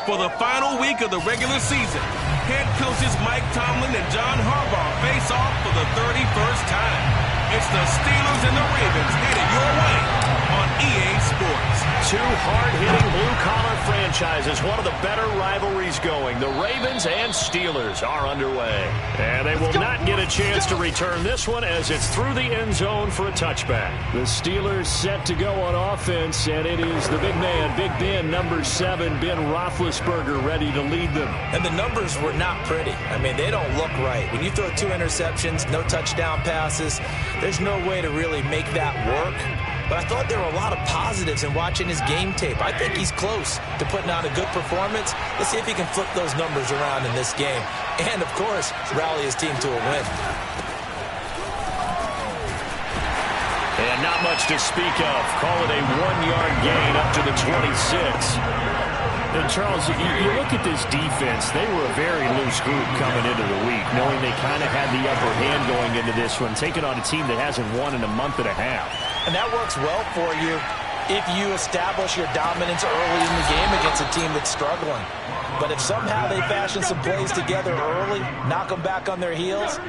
For the final week of the regular season, head coaches Mike Tomlin and John Harbaugh face off for the 31st time. It's the Steelers and the Ravens headed your way on EA Sports. Two hard-hitting blue-collar franchises, one of the better rivalries going. The Ravens and Steelers are underway. And they will not get a chance to return this one as it's through the end zone for a touchback. The Steelers set to go on offense, and it is the big man, Big Ben, number 7, Ben Roethlisberger, ready to lead them. And the numbers were not pretty. I mean, they don't look right. When you throw 2 interceptions, no touchdown passes, there's no way to really make that work. But I thought there were a lot of positives in watching his game tape. I think he's close to putting out a good performance. Let's see if he can flip those numbers around in this game. And, of course, rally his team to a win. And not much to speak of. Call it a 1-yard gain up to the 26. And Charles, you look at this defense, they were a very loose group coming into the week, knowing they kind of had the upper hand going into this one, taking on a team that hasn't won in a month and a half. And that works well for you if you establish your dominance early in the game against a team that's struggling. But if somehow they fashion some plays together early, knock them back on their heels,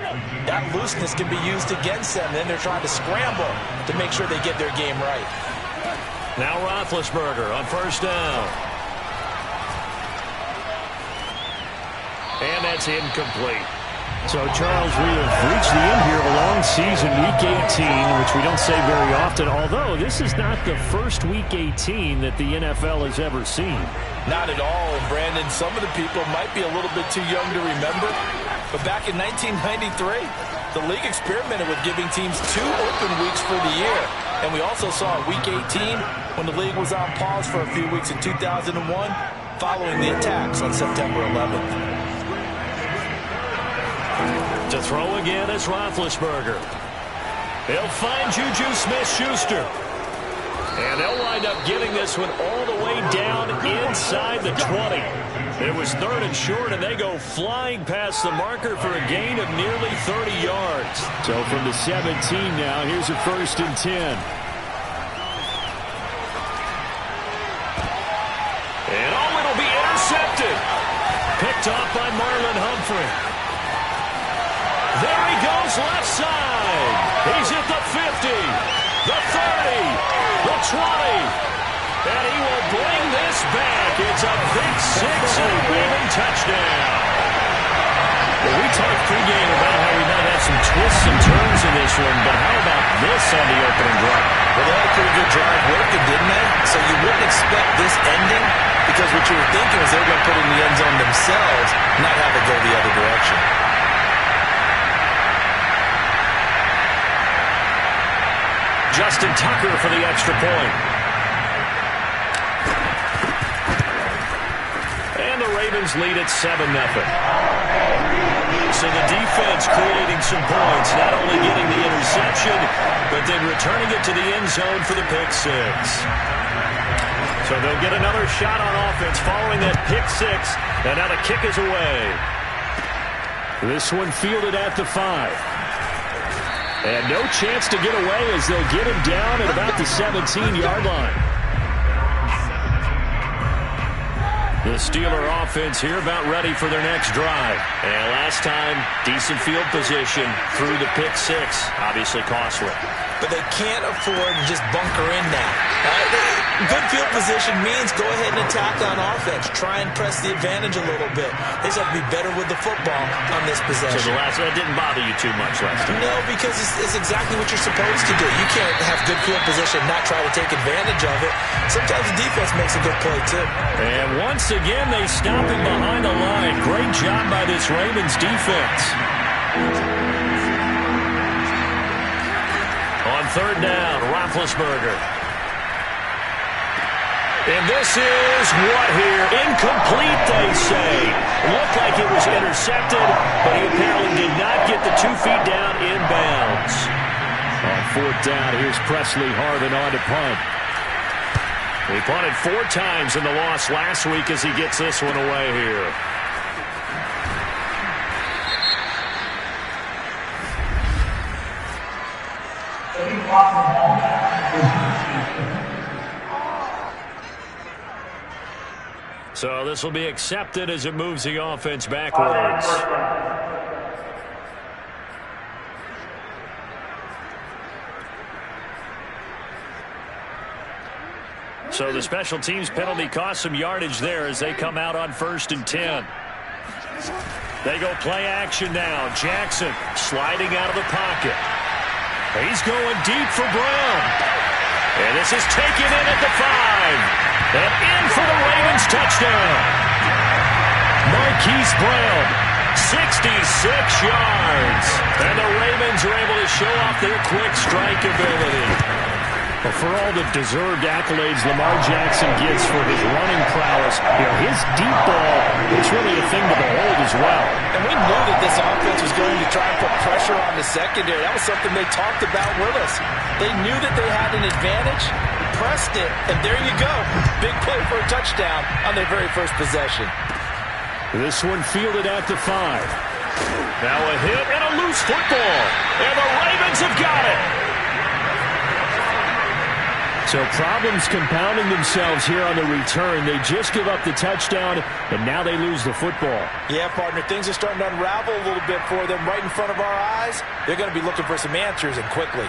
that looseness can be used against them. Then they're trying to scramble to make sure they get their game right. Now Roethlisberger on first down. And that's incomplete. So, Charles, we have reached the end here of a long season, Week 18, which we don't say very often, although this is not the first Week 18 that the NFL has ever seen. Not at all, and Brandon, some of the people might be a little bit too young to remember, but back in 1993, the league experimented with giving teams 2 open weeks for the year, and we also saw Week 18 when the league was on pause for a few weeks in 2001 following the attacks on September 11th. To throw again is Roethlisberger. They'll find Juju Smith-Schuster. And they'll wind up getting this one all the way down inside the 20. It was 3rd and short, and they go flying past the marker for a gain of nearly 30 yards. So from the 17 now, here's a 1st and 10. And oh, it'll be intercepted. Picked off by Marlon Humphrey. There he goes left side. He's at the 50, the 30, the 20. And he will bring this back. It's a big 6 and a Raven touchdown. Well, we talked pregame about how we might have some twists and turns in this one, but how about this on the opening drive? Well, they had a pretty good drive working, didn't they? So you wouldn't expect this ending because what you were thinking was they were going to put it in the end zone themselves, not have it go the other direction. Justin Tucker for the extra point. And the Ravens lead at 7-0. So the defense creating some points, not only getting the interception, but then returning it to the end zone for the pick 6. So they'll get another shot on offense following that pick 6, and now the kick is away. This one fielded at the 5. And no chance to get away as they'll get him down at about the 17-yard line. The Steeler offense here about ready for their next drive. And last time, decent field position through the pick 6. Obviously costly. But they can't afford to just bunker in now. Good field position means go ahead and attack on offense. Try and press the advantage a little bit. They just have to be better with the football on this possession. So that didn't bother you too much last time? No, because it's exactly what you're supposed to do. You can't have good field position and not try to take advantage of it. Sometimes the defense makes a good play, too. And once again, they stop him behind the line. Great job by this Ravens defense. On 3rd down, Roethlisberger. And this is what here? Incomplete, they say. Looked like it was intercepted, but he apparently did not get the 2 feet down inbounds. On 4th down, here's Presley Harvin on to punt. He punted 4 times in the loss last week as he gets this one away here. So this will be accepted as it moves the offense backwards. So the special teams penalty cost some yardage there as they come out on 1st and 10. They go play action now. Jackson sliding out of the pocket. He's going deep for Brown. And this is taken in at the 5. And in for the Ravens touchdown. Marquise Brown, 66 yards. And the Ravens are able to show off their quick strike ability. Well, for all the deserved accolades Lamar Jackson gets for his running prowess, his deep ball is really a thing to behold as well. And we knew that this offense was going to try and put pressure on the secondary. That was something they talked about with us. They knew that they had an advantage, pressed it, and there you go. Big play for a touchdown on their very first possession. This one fielded at the 5. Now a hit and a loose football. And the Ravens have got it. So problems compounding themselves here on the return. They just give up the touchdown, and now they lose the football. Yeah, partner, things are starting to unravel a little bit for them right in front of our eyes. They're going to be looking for some answers, and quickly.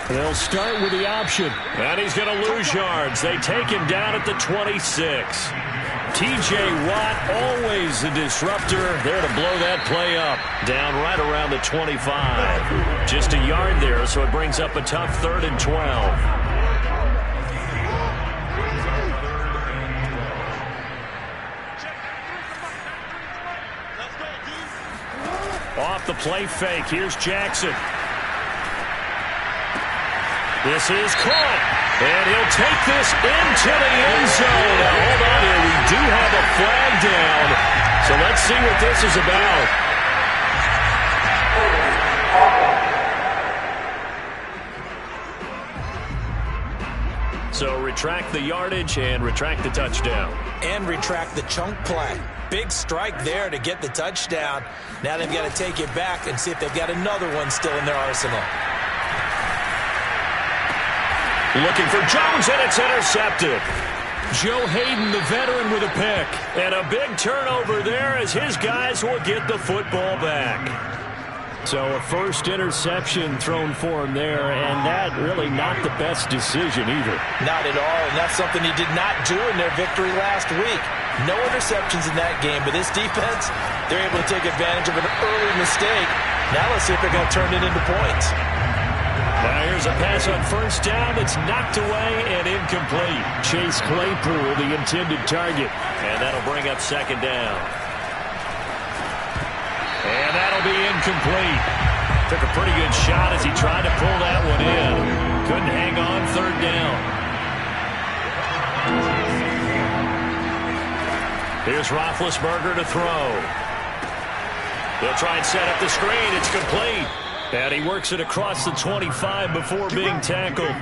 They'll start with the option. And he's going to lose yards. They take him down at the 26. T.J. Watt, always the disruptor, there to blow that play up. Down right around the 25. Just a yard there, so it brings up a tough 3rd and 12. Off the play fake, here's Jackson. This is caught, and he'll take this into the end zone. Now, hold on here. We do have a flag down, so let's see what this is about. So retract the yardage and retract the touchdown. And retract the chunk play. Big strike there to get the touchdown. Now they've got to take it back and see if they've got another one still in their arsenal. Looking for Jones, and it's intercepted. Joe Hayden, the veteran, with a pick. And a big turnover there as his guys will get the football back. So a first interception thrown for him there, and that really not the best decision either. Not at all, and that's something he did not do in their victory last week. No interceptions in that game, but this defense, they're able to take advantage of an early mistake. Now let's see if they're going to turn it into points. Now here's a pass on 1st down that's knocked away and incomplete. Chase Claypool, the intended target. And that'll bring up 2nd down. And that'll be incomplete. Took a pretty good shot as he tried to pull that one in. Couldn't hang on 3rd down. Here's Roethlisberger to throw. They'll try and set up the screen. It's complete. And he works it across the 25 before being tackled.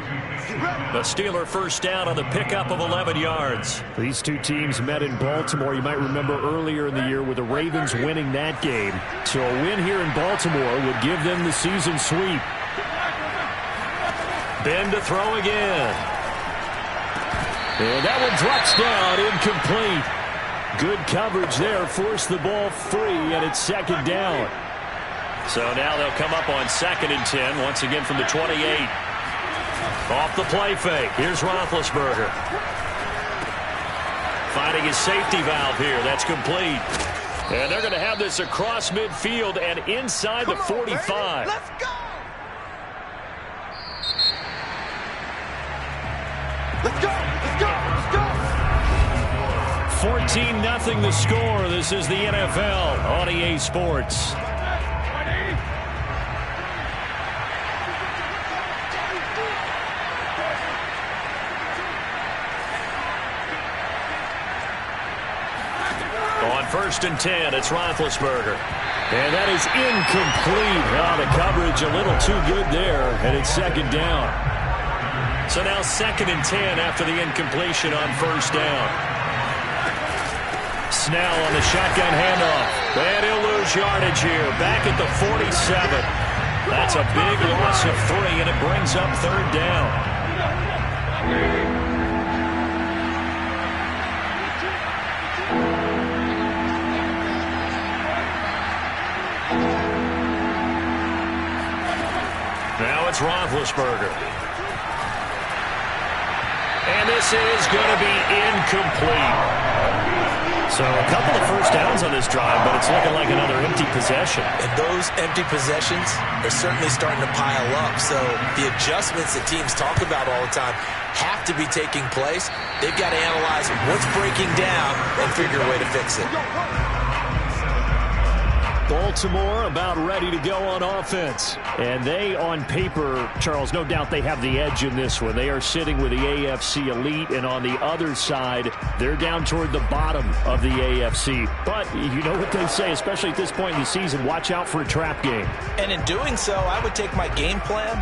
The Steeler 1st down on the pickup of 11 yards. These two teams met in Baltimore. You might remember earlier in the year with the Ravens winning that game. So a win here in Baltimore would give them the season sweep. Ben to throw again. And that one drops down, incomplete. Good coverage there, forced the ball free, and it's 2nd down. So now they'll come up on 2nd and 10, once again from the 28. Off the play fake. Here's Roethlisberger. Finding his safety valve here. That's complete. And they're going to have this across midfield and inside the 45. Let's go! Let's go! Let's go! Let's go! 14-0 the score. This is the NFL on EA Sports. On 1st and 10, it's Roethlisberger. And that is incomplete. The coverage a little too good there, and it's 2nd down. So now 2nd and 10 after the incompletion on 1st down. Snell on the shotgun handoff. And he'll lose yardage here. Back at the 47. That's a big loss of 3, and it brings up 3rd down. Now it's Roethlisberger. And this is going to be incomplete. So a couple of first downs on this drive, but it's looking like another empty possession. And those empty possessions are certainly starting to pile up. So the adjustments that teams talk about all the time have to be taking place. They've got to analyze what's breaking down and figure a way to fix it. Baltimore about ready to go on offense. And they, on paper, Charles, no doubt they have the edge in this one. They are sitting with the AFC elite, and on the other side, they're down toward the bottom of the AFC. But you know what they say, especially at this point in the season, watch out for a trap game. And in doing so, I would take my game plan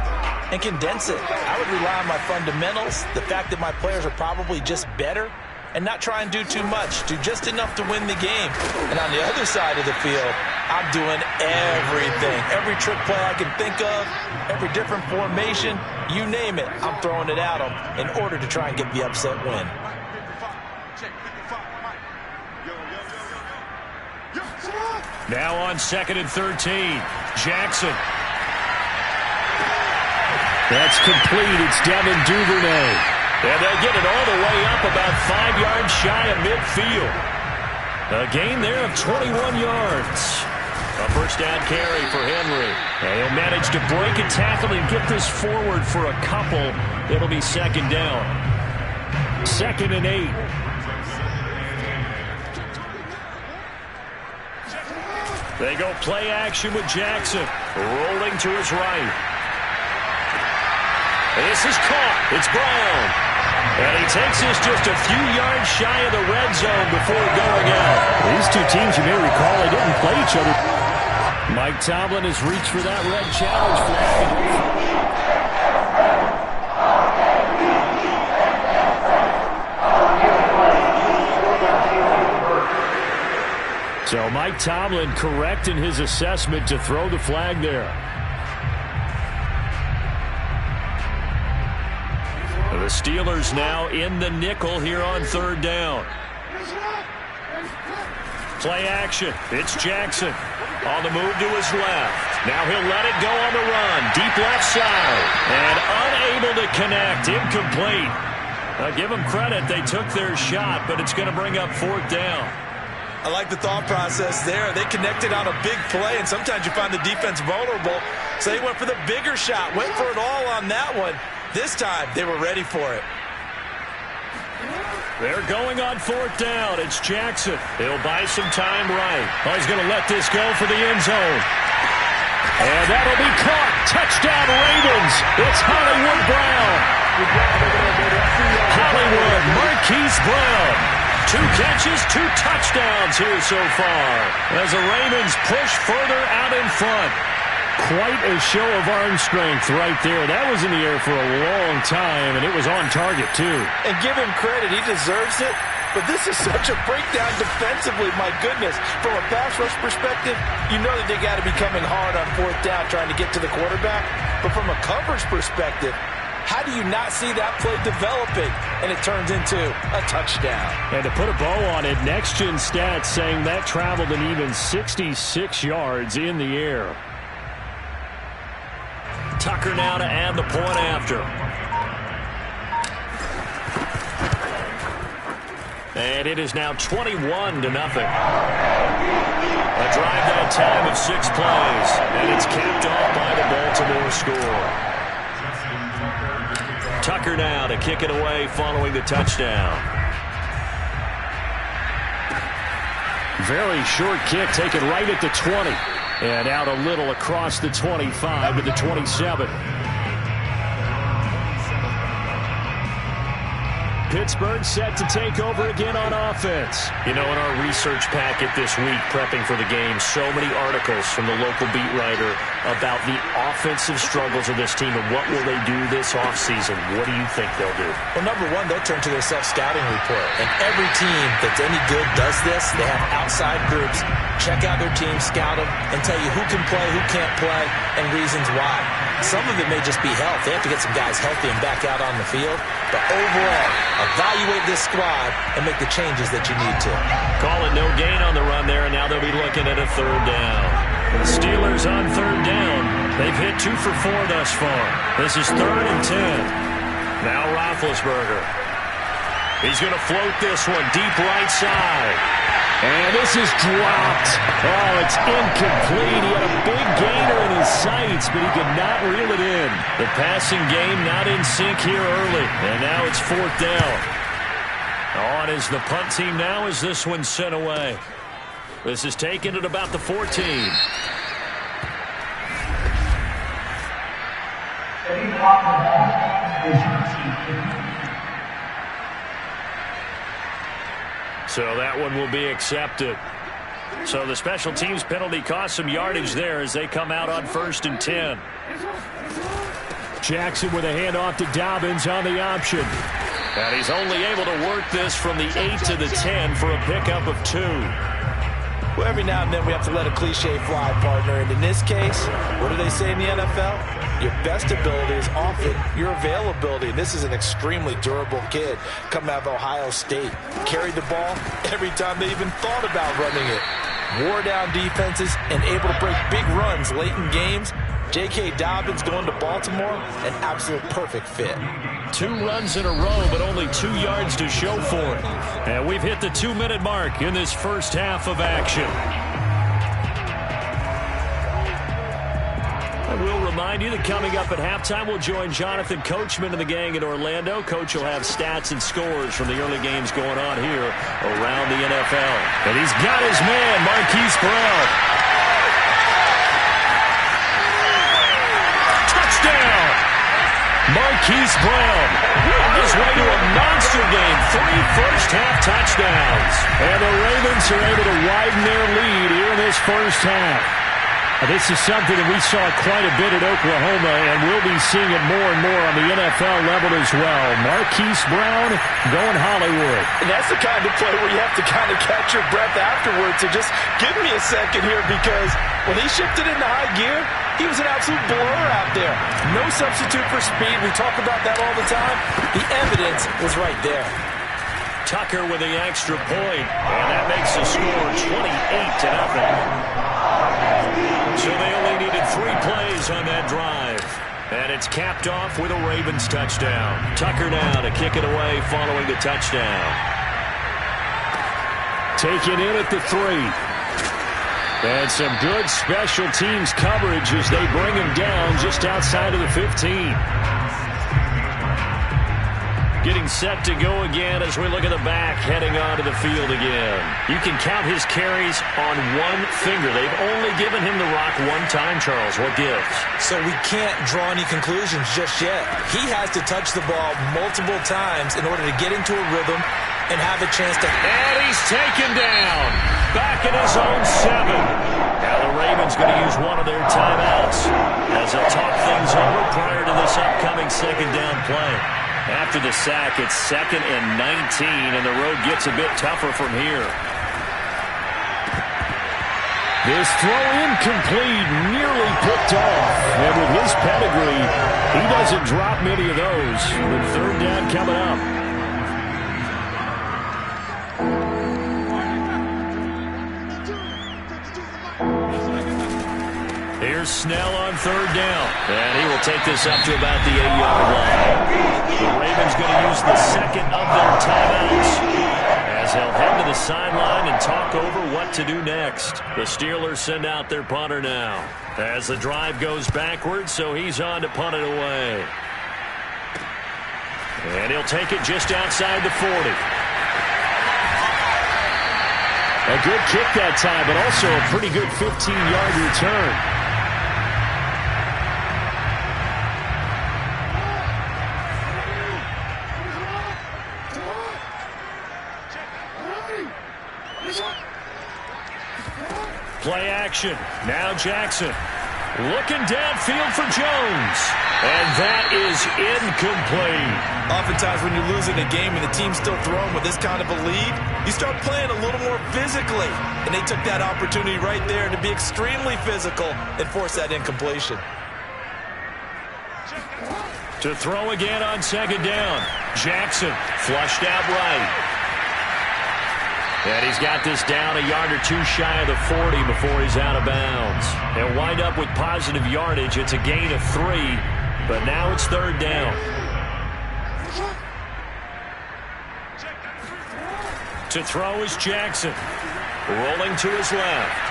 and condense it. I would rely on my fundamentals, the fact that my players are probably just better, and not try and do too much. Do just enough to win the game. And on the other side of the field, I'm doing everything. Every trick play I can think of, every different formation, you name it, I'm throwing it at them in order to try and get the upset win. Now on 2nd and 13, Jackson. That's complete. It's Devin Duvernay. And they'll get it all the way up about 5 yards shy of midfield. A gain there of 21 yards. A first down carry for Henry. And he'll manage to break a tackle and get this forward for a couple. It'll be 2nd down. 2nd and 8. They go play action with Jackson. Rolling to his right. This is caught. It's Brown. And he takes this just a few yards shy of the red zone before going out. These two teams, you may recall, they didn't play each other. Mike Tomlin has reached for that red challenge flag. So Mike Tomlin correct in his assessment to throw the flag there. The Steelers now in the nickel here on 3rd down. Play action. It's Jackson on the move to his left. Now he'll let it go on the run. Deep left side. And unable to connect. Incomplete. Give them credit. They took their shot, but it's going to bring up 4th down. I like the thought process there. They connected on a big play, and sometimes you find the defense vulnerable. So they went for the bigger shot, went for it all on that one. This time, they were ready for it. They're going on 4th down. It's Jackson. He'll buy some time right. Oh, he's going to let this go for the end zone. And that'll be caught. Touchdown, Ravens. It's Hollywood Brown. Hollywood, Marquise Brown. 2 catches, 2 touchdowns here so far as the Ravens push further out in front. Quite a show of arm strength right there. That was in the air for a long time, and it was on target, too. And give him credit. He deserves it. But this is such a breakdown defensively, my goodness. From a pass rush perspective, you know that they got to be coming hard on 4th down trying to get to the quarterback. But from a coverage perspective, how do you not see that play developing? And it turns into a touchdown. And to put a bow on it, Next Gen Stats saying that traveled an even 66 yards in the air. Tucker now to add the point after. And it is now 21-0. A drive that time of 6 plays. And it's capped off by the Baltimore score. Tucker now to kick it away following the touchdown. Very short kick taken right at the 20. And out a little across the 25 to the 27. Pittsburgh set to take over again on offense. You know, in our research packet this week, prepping for the game, so many articles from the local beat writer about the offensive struggles of this team and what will they do this offseason. What do you think they'll do? Well, number one, they'll turn to their self-scouting report. And every team that's any good does this. They have outside groups check out their team, scout them, and tell you who can play, who can't play, and reasons why. Some of it may just be health. They have to get some guys healthy and back out on the field. But overall, evaluate this squad and make the changes that you need to. Call it no gain on the run there, and now they'll be looking at a third down. The Steelers on third down. They've hit 2 for 4 thus far. This is 3rd and 10. Now Roethlisberger. He's going to float this one deep right side. And this is dropped. Oh, it's incomplete. He had a big gainer in his sights, but he could not reel it in. The passing game not in sync here early. And now it's 4th down. On is the punt team now as this one's sent away. This is taken at about the 14. So that one will be accepted. So the special teams penalty cost some yardage there as they come out on 1st and 10. Jackson with a handoff to Dobbins on the option. And he's only able to work this from the 8 to the 10 for a pickup of 2. Well, every now and then we have to let a cliche fly, partner. And in this case, what do they say in the NFL? Your best ability is often your availability. And this is an extremely durable kid coming out of Ohio State. Carried the ball every time they even thought about running it. Wore down defenses and able to break big runs late in games. J.K. Dobbins going to Baltimore, an absolute perfect fit. 2 runs in a row, but only 2 yards to show for it. And we've hit the 2-minute mark in this first half of action. I will remind you that coming up at halftime, we'll join Jonathan Coachman and the gang in Orlando. Coach will have stats and scores from the early games going on here around the NFL. And he's got his man, Marquise Brown. Touchdown! Marquise Brown on his way to a monster game. 3 first-half touchdowns. And the Ravens are able to widen their lead here in this first half. This is something that we saw quite a bit at Oklahoma, and we'll be seeing it more and more on the NFL level as well. Marquise Brown going Hollywood. And that's the kind of play where you have to kind of catch your breath afterwards. So just give me a second here, because when he shifted into high gear, he was an absolute blur out there. No substitute for speed. We talk about that all the time. The evidence was right there. Tucker with the extra point, and that makes the score 28-0. So they only needed 3 plays on that drive. And it's capped off with a Ravens touchdown. Tucker now to kick it away following the touchdown. Taken in at the 3. And some good special teams coverage as they bring him down just outside of the 15. Getting set to go again as we look at the back, heading onto the field again. You can count his carries on 1 finger. They've only given him the rock 1 time, Charles. What gives? So we can't draw any conclusions just yet. He has to touch the ball multiple times in order to get into a rhythm and have a chance to... And he's taken down. Back in his own 7. Now the Ravens going to use one of their timeouts as they talk things over prior to this upcoming 2nd down play. After the sack, it's 2nd and 19, and the road gets a bit tougher from here. This throw incomplete, nearly picked off. And with his pedigree, he doesn't drop many of those. With 3rd down coming up. Here's Snell on 3rd down. And he will take this up to about the 8-yard line. The Ravens going to use the 2nd of their timeouts as they'll head to the sideline and talk over what to do next. The Steelers send out their punter now as the drive goes backwards, so he's on to punt it away. And he'll take it just outside the 40. A good kick that time, but also a pretty good 15-yard return. Play action. Now Jackson. Looking downfield for Jones. And that is incomplete. Oftentimes when you're losing a game and the team's still throwing with this kind of a lead, you start playing a little more physically. And they took that opportunity right there to be extremely physical and force that incompletion. To throw again on second down. Jackson flushed out right. And he's got this down a yard or two shy of the 40 before he's out of bounds. They'll wind up with positive yardage. It's a gain of 3, but now it's third down. To throw is Jackson. Rolling to his left.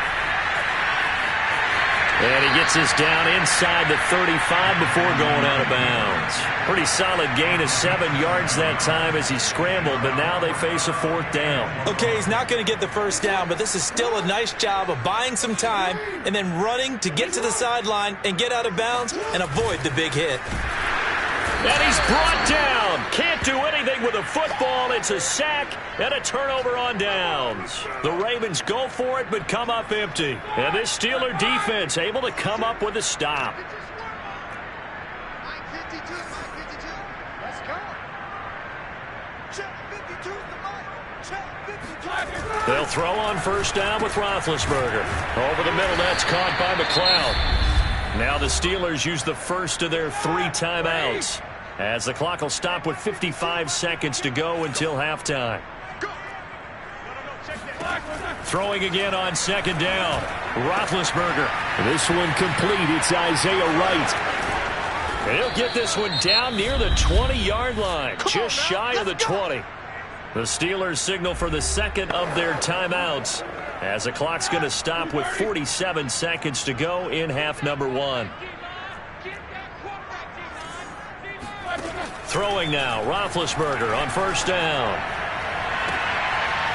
And he gets this down inside the 35 before going out of bounds. Pretty solid gain of 7 yards that time as he scrambled, but now they face a fourth down. Okay, he's not going to get the first down, but this is still a nice job of buying some time and then running to get to the sideline and get out of bounds and avoid the big hit. And he's brought down. Can't do anything with a football. It's a sack and a turnover on downs. The Ravens go for it but come up empty. And this Steeler defense able to come up with a stop. They'll throw on first down with Roethlisberger. Over the middle, that's caught by McLeod. Now the Steelers use the first of their 3 timeouts, as the clock will stop with 55 seconds to go until halftime. Throwing again on second down. Roethlisberger. This one complete. It's Isaiah Wright. And he'll get this one down near the 20-yard line, just shy of the 20. The Steelers signal for the second of their timeouts, as the clock's going to stop with 47 seconds to go in half number 1. Throwing now, Roethlisberger on first down.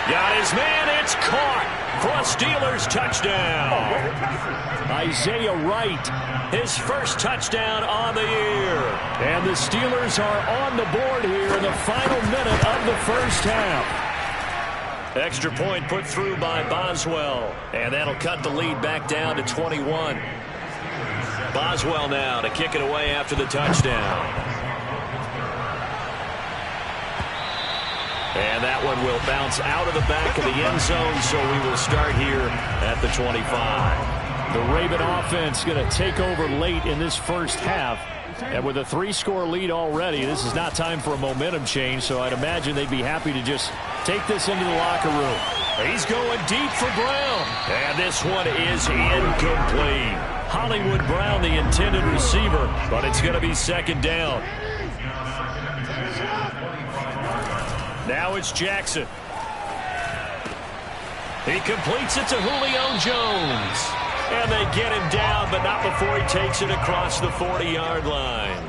Got his man, it's caught for a Steelers touchdown. Isaiah Wright, his first touchdown on the year. And the Steelers are on the board here in the final minute of the first half. Extra point put through by Boswell, and that'll cut the lead back down to 21. Boswell now to kick it away after the touchdown. And that one will bounce out of the back of the end zone, so we will start here at the 25. The Raven offense going to take over late in this first half. And with a 3-score lead already, this is not time for a momentum change, so I'd imagine they'd be happy to just take this into the locker room. He's going deep for Brown. And this one is incomplete. Hollywood Brown, the intended receiver, but it's going to be second down. Now it's Jackson. He completes it to Julio Jones. And they get him down, but not before he takes it across the 40-yard line.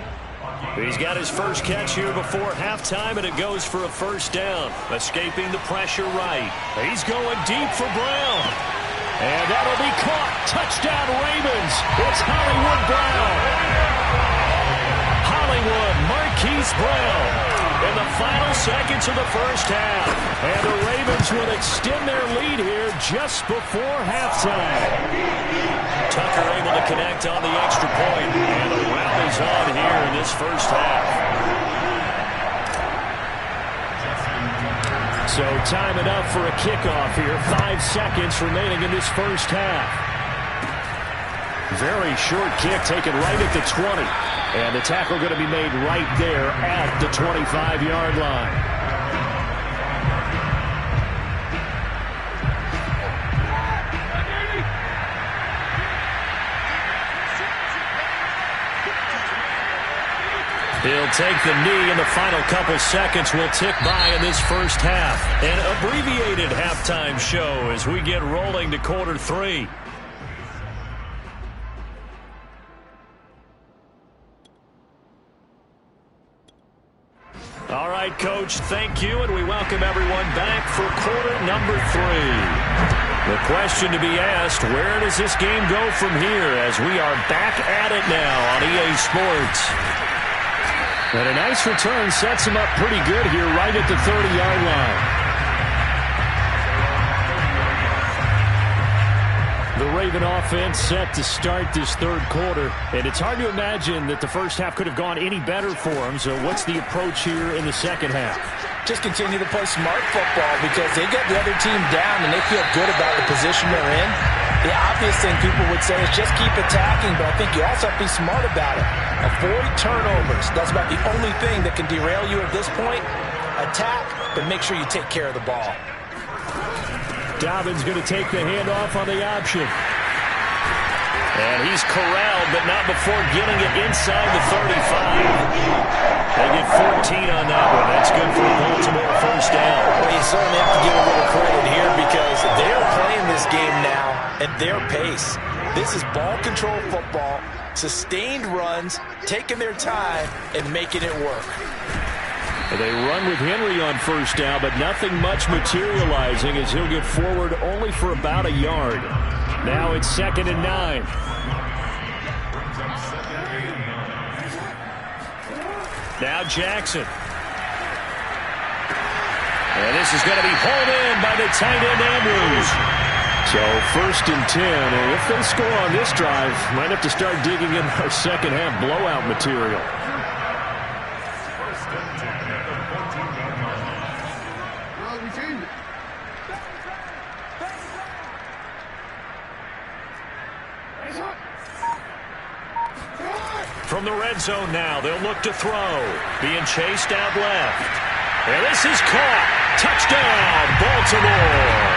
He's got his first catch here before halftime, and it goes for a first down. Escaping the pressure right. He's going deep for Brown. And that'll be caught. Touchdown Ravens. It's Hollywood Brown. Hollywood Marquise Brown in the final seconds of the first half. And the Ravens will extend their lead here just before halftime. Tucker able to connect on the extra point. And the round is on here in this first half. So time enough for a kickoff here. 5 seconds remaining in this first half. Very short kick taken right at the 20. And the tackle going to be made right there at the 25-yard line. He'll take the knee, and the final couple seconds will tick by in this first half. An abbreviated halftime show as we get rolling to quarter 3. All right, Coach, thank you, and we welcome everyone back for quarter number 3. The question to be asked, where does this game go from here as we are back at it now on EA Sports? And a nice return sets him up pretty good here right at the 30-yard line. The Raven offense set to start this third quarter, and it's hard to imagine that the first half could have gone any better for them. So what's the approach here in the second half? Just continue to play smart football because they get the other team down and they feel good about the position they're in. The obvious thing people would say is just keep attacking, but I think you also have to be smart about it. Avoid turnovers. That's about the only thing that can derail you at this point. Attack, but make sure you take care of the ball. Dobbins going to take the handoff on the option. And he's corralled, but not before getting it inside the 35. They get 14 on that one. That's good for a Baltimore first down. Well, you certainly have to give a little credit here because they're playing this game now at their pace. This is ball control football, sustained runs, taking their time, and making it work. They run with Henry on first down, but nothing much materializing as he'll get forward only for about a yard. Now it's 2nd and 9. Now Jackson. And this is going to be hauled in by the tight end Andrews. So 1st and 10, and if they score on this drive, might have to start digging in our second half blowout material. From the red zone now, they'll look to throw. Being chased out left. And this is caught. Touchdown, Baltimore.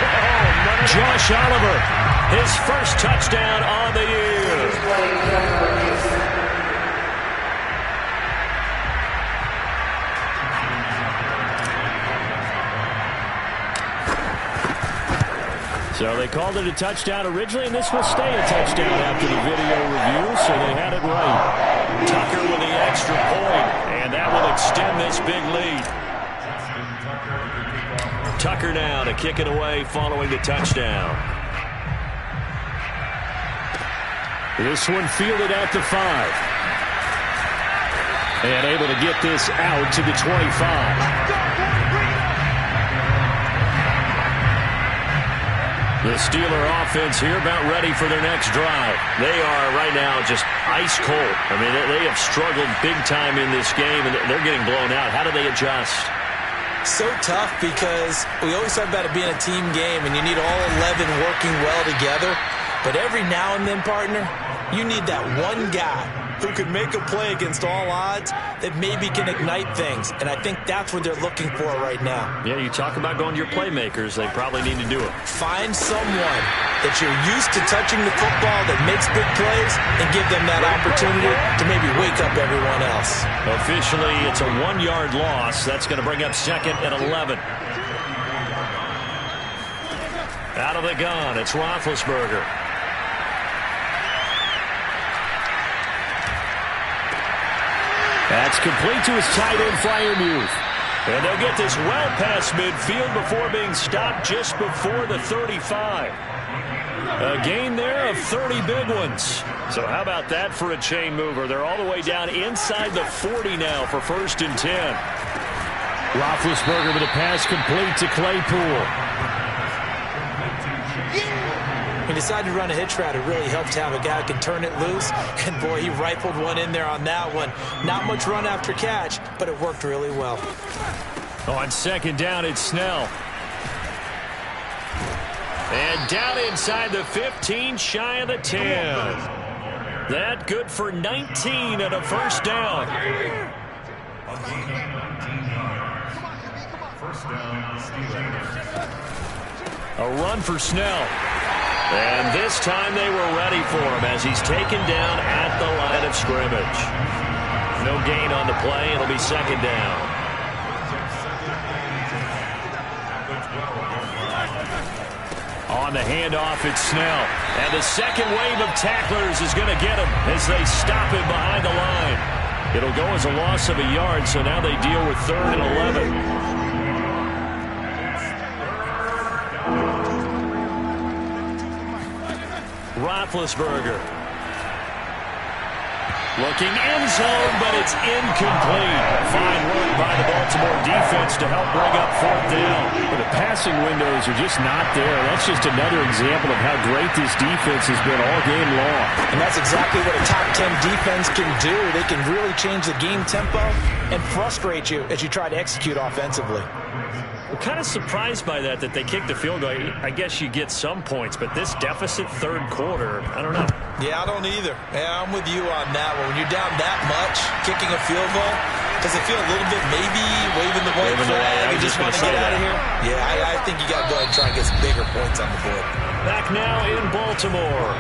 Josh Oliver, his first touchdown on the year. So they called it a touchdown originally, and this will stay a touchdown after the video review, so they had it right. Tucker with the extra point, and that will extend this big lead. Tucker now to kick it away following the touchdown. This one fielded at the 5. And able to get this out to the 25. The Steeler offense here about ready for their next drive. They are right now just ice cold. I mean, they have struggled big time in this game, and they're getting blown out. How do they adjust? So tough because we always talk about it being a team game, and you need all 11 working well together. But every now and then, partner, you need that one guy who can make a play against all odds that maybe can ignite things. And I think that's what they're looking for right now. Yeah, you talk about going to your playmakers. They probably need to do it. Find someone that you're used to touching the football that makes big plays and give them that opportunity to maybe wake up everyone else. Officially, it's a 1-yard loss. That's going to bring up 2nd and 11. Out of the gun, it's Roethlisberger. That's complete to his tight end, Freiermuth. And they'll get this well past midfield before being stopped just before the 35. A gain there of 30 big ones. So how about that for a chain mover? They're all the way down inside the 40 now for 1st and 10. Roethlisberger with a pass complete to Claypool. He decided to run a hitch route. It really helped to have a guy who can turn it loose. And, boy, he rifled one in there on that one. Not much run after catch, but it worked really well. On 2nd down, it's Snell. And down inside the 15, shy of the 10. That good for 19 and a 1st down. A run for Snell. And this time they were ready for him as he's taken down at the line of scrimmage. No gain on the play. It'll be 2nd down. On the handoff, it's Snell. And the second wave of tacklers is going to get him as they stop him behind the line. It'll go as a loss of a yard, so now they deal with 3rd and 11. Roethlisberger. Looking end zone, but it's incomplete. Fine work by the Baltimore defense to help bring up fourth down. But the passing windows are just not there. That's just another example of how great this defense has been all game long. And that's exactly what a top 10 defense can do. They can really change the game tempo and frustrate you as you try to execute offensively. I'm kind of surprised by that they kicked the field goal. I guess you get some points, but this deficit third quarter, I don't know. Yeah, I don't either. Yeah, I'm with you on that one. When you're down that much, kicking a field goal, does it feel a little bit maybe waving the white flag? You just want to get out of here? Yeah, I think you got to go ahead and try and get some bigger points on the board. Back now in Baltimore.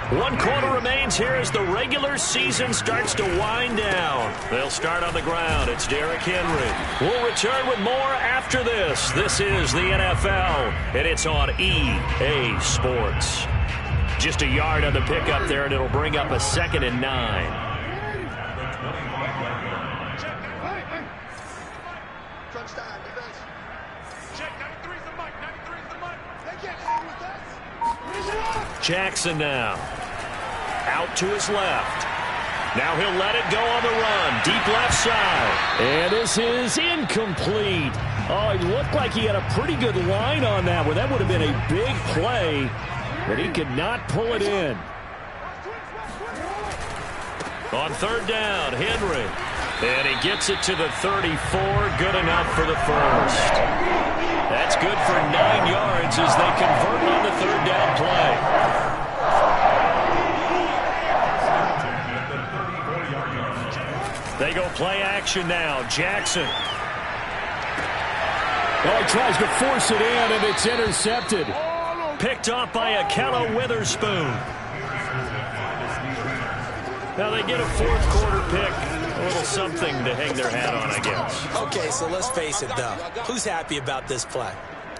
1 quarter remains here as the regular season starts to wind down. They'll start on the ground. It's Derrick Henry. We'll return with more after this. This is the NFL, and it's on EA Sports. Just a yard on the pickup there, and it'll bring up a 2nd and 9. Jackson now. Out to his left. Now he'll let it go on the run. Deep left side. And this is incomplete. Oh, it looked like he had a pretty good line on that one. That would have been a big play, but he could not pull it in. On 3rd down, Henry. And he gets it to the 34. Good enough for the first. That's good for 9 yards as they convert on the 3rd down play. They go play action now. Jackson. Oh, he tries to force it in, and it's intercepted. Picked off by Akello Witherspoon. Now they get a 4th quarter pick. A little something to hang their hat on, I guess. Okay, so let's face it, though. Who's happy about this play?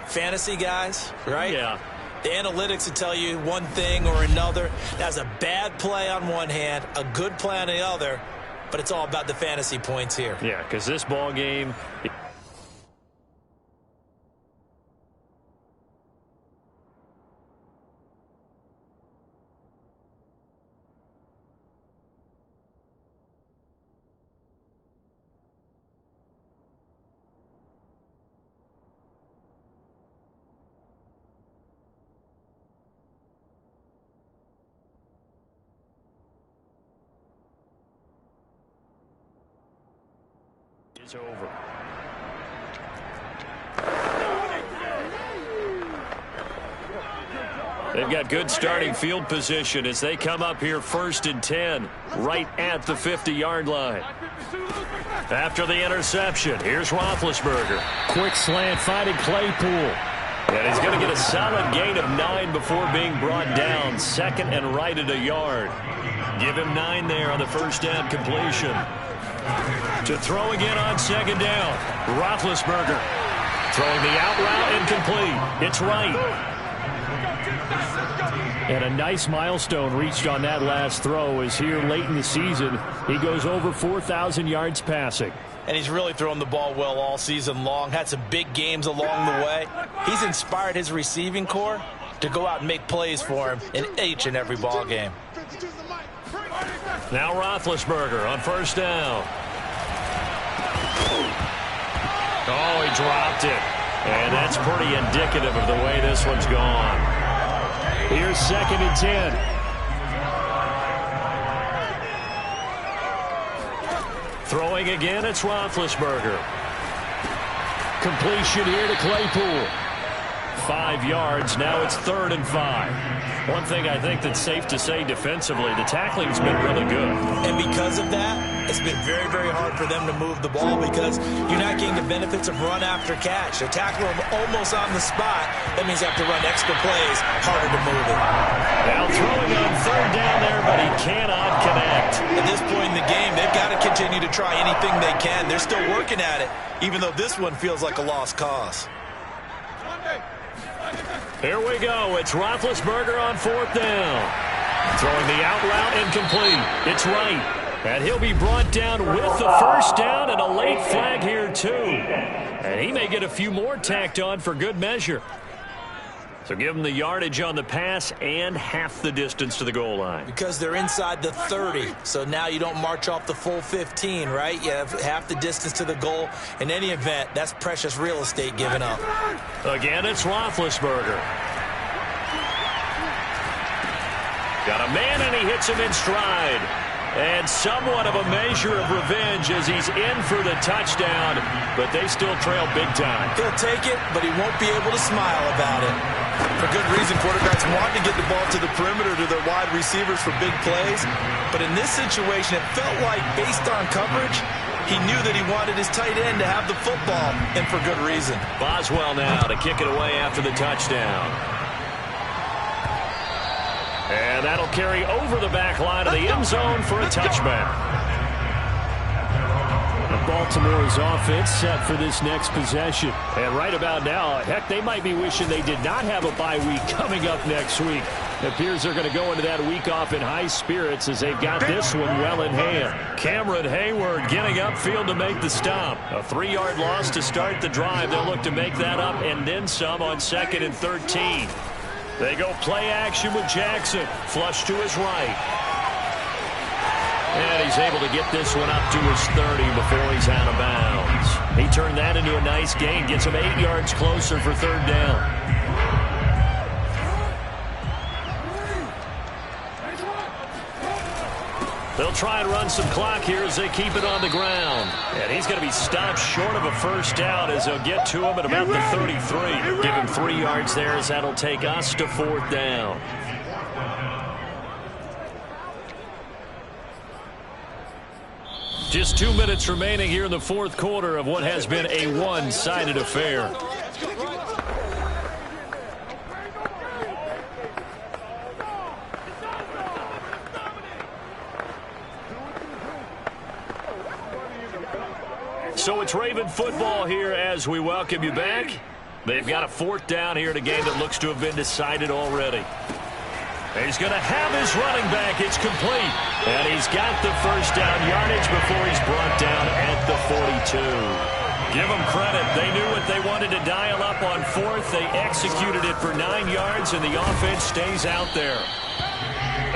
Fantasy guys, right? Yeah. The analytics will tell you one thing or another. That's a bad play on one hand, a good play on the other, but it's all about the fantasy points here. Yeah, because this ball game... is over. They've got good starting field position as they come up here 1st and 10, right at the 50-yard line. After the interception, here's Roethlisberger. Quick slant, finding Claypool. And he's going to get a solid gain of 9 before being brought down. 2nd and right at a yard. Give him 9 there on the 1st down completion. To throw again on 2nd down. Roethlisberger throwing the out route incomplete. It's right. And a nice milestone reached on that last throw as here late in the season, he goes over 4,000 yards passing. And he's really thrown the ball well all season long. Had some big games along the way. He's inspired his receiving corps to go out and make plays for him in each and every ball game. Now Roethlisberger on 1st down. Oh, he dropped it. And that's pretty indicative of the way this one's gone. Here's 2nd and 10. Throwing again, it's Roethlisberger. Completion here to Claypool. 5 yards. Now it's 3rd and 5. One thing I think that's safe to say defensively, the tackling's been really good. And because of that, it's been very, very hard for them to move the ball because you're not getting the benefits of run after catch. They tackle them almost on the spot. That means they have to run extra plays, harder to move it. Now throwing on 3rd down there, but he cannot connect. At this point in the game, they've got to continue to try anything they can. They're still working at it, even though this one feels like a lost cause. Here we go. It's Roethlisberger on 4th down. Throwing the out route incomplete. It's right. And he'll be brought down with the 1st down and a late flag here too. And he may get a few more tacked on for good measure. So give them the yardage on the pass and half the distance to the goal line. Because they're inside the 30, so now you don't march off the full 15, right? You have half the distance to the goal. In any event, that's precious real estate given up. Again, it's Roethlisberger. Got a man, and he hits him in stride. And somewhat of a measure of revenge as he's in for the touchdown, but they still trail big time. He'll take it, but he won't be able to smile about it. For good reason, quarterbacks want to get the ball to the perimeter to their wide receivers for big plays. But in this situation, it felt like, based on coverage, he knew that he wanted his tight end to have the football, and for good reason. Boswell now to kick it away after the touchdown. And that'll carry over the back line of the end zone for a touchback. Baltimore's offense set for this next possession. And right about now, heck, they might be wishing they did not have a bye week coming up next week. It appears they're going to go into that week off in high spirits as they've got this one well in hand. Cameron Hayward getting upfield to make the stop. A 3-yard loss to start the drive. They'll look to make that up and then some on 2nd and 13. They go play action with Jackson. Flush to his right. And he's able to get this one up to his 30 before he's out of bounds. He turned that into a nice gain. Gets him 8 yards closer for 3rd down. They'll try and run some clock here as they keep it on the ground. And he's going to be stopped short of a first down as they'll get to him at about the 33. Give him 3 yards there as that'll take us to 4th down. Just 2 minutes remaining here in the 4th quarter of what has been a one-sided affair. So it's Raven football here as we welcome you back. They've got a 4th down here in a game that looks to have been decided already. He's going to have his running back. It's complete. And he's got the first down yardage before he's brought down at the 42. Give them credit. They knew what they wanted to dial up on 4th. They executed it for 9 yards, and the offense stays out there.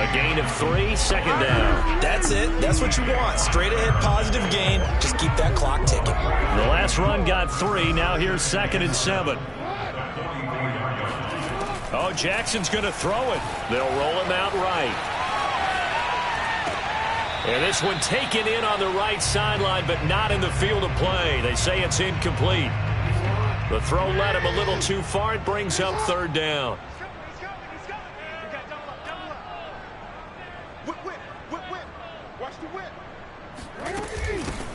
A gain of 3, 2nd down. That's it. That's what you want. Straight ahead positive gain. Just keep that clock ticking. The last run got 3. Now here's 2nd and 7. Oh, Jackson's going to throw it. They'll roll him out right. And this one taken in on the right sideline, but not in the field of play. They say it's incomplete. The throw led him a little too far. It brings up 3rd down.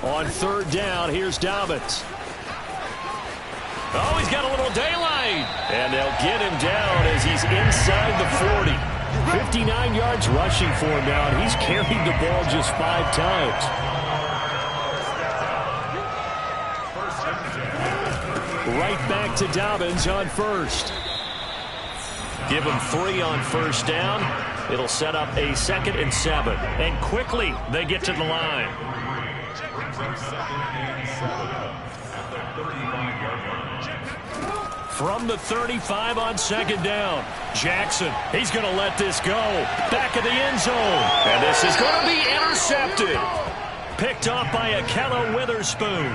On 3rd down, here's Dobbins. Oh, he's got a little daylight. And they'll get him down as he's inside the 40. 59 yards rushing for him now, and he's carried the ball just 5 times. Right back to Dobbins on 1st. Give him 3 on 1st down. It'll set up a 2nd and 7. And quickly, they get to the line. From the 35 on 2nd down. Jackson, he's going to let this go. Back of the end zone. And this is going to be intercepted. Picked off by Akello Witherspoon.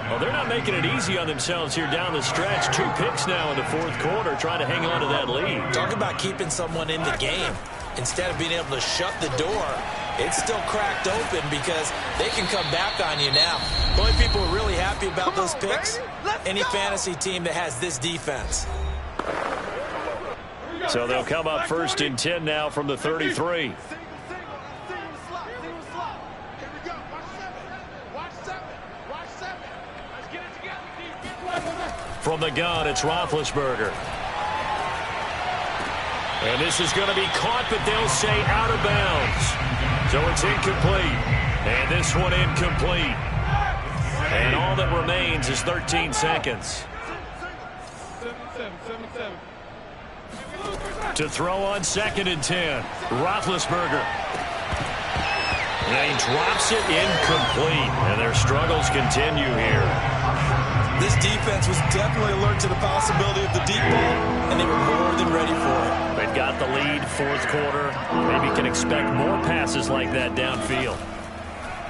Well, they're not making it easy on themselves here down the stretch. 2 picks now in the 4th quarter, trying to hang on to that lead. Talk about keeping someone in the game. Instead of being able to shut the door, it's still cracked open because they can come back on you now. The only people who are really happy about those picks, any fantasy team that has this defense. So they'll come up 1st and 10 now from the 33. From the gun, it's Roethlisberger. And this is going to be caught, but they'll say out of bounds. So it's incomplete. And this one incomplete. And all that remains is 13 seconds. To throw on 2nd and 10. Roethlisberger. And he drops it incomplete. And their struggles continue here. This defense was definitely alert to the possibility of the deep ball, and they were more than ready for it. They've got the lead, fourth quarter. Maybe can expect more passes like that downfield.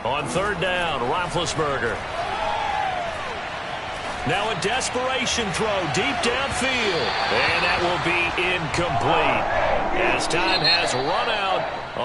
On third down, Roethlisberger. Now a desperation throw deep downfield. And that will be incomplete as time has run out.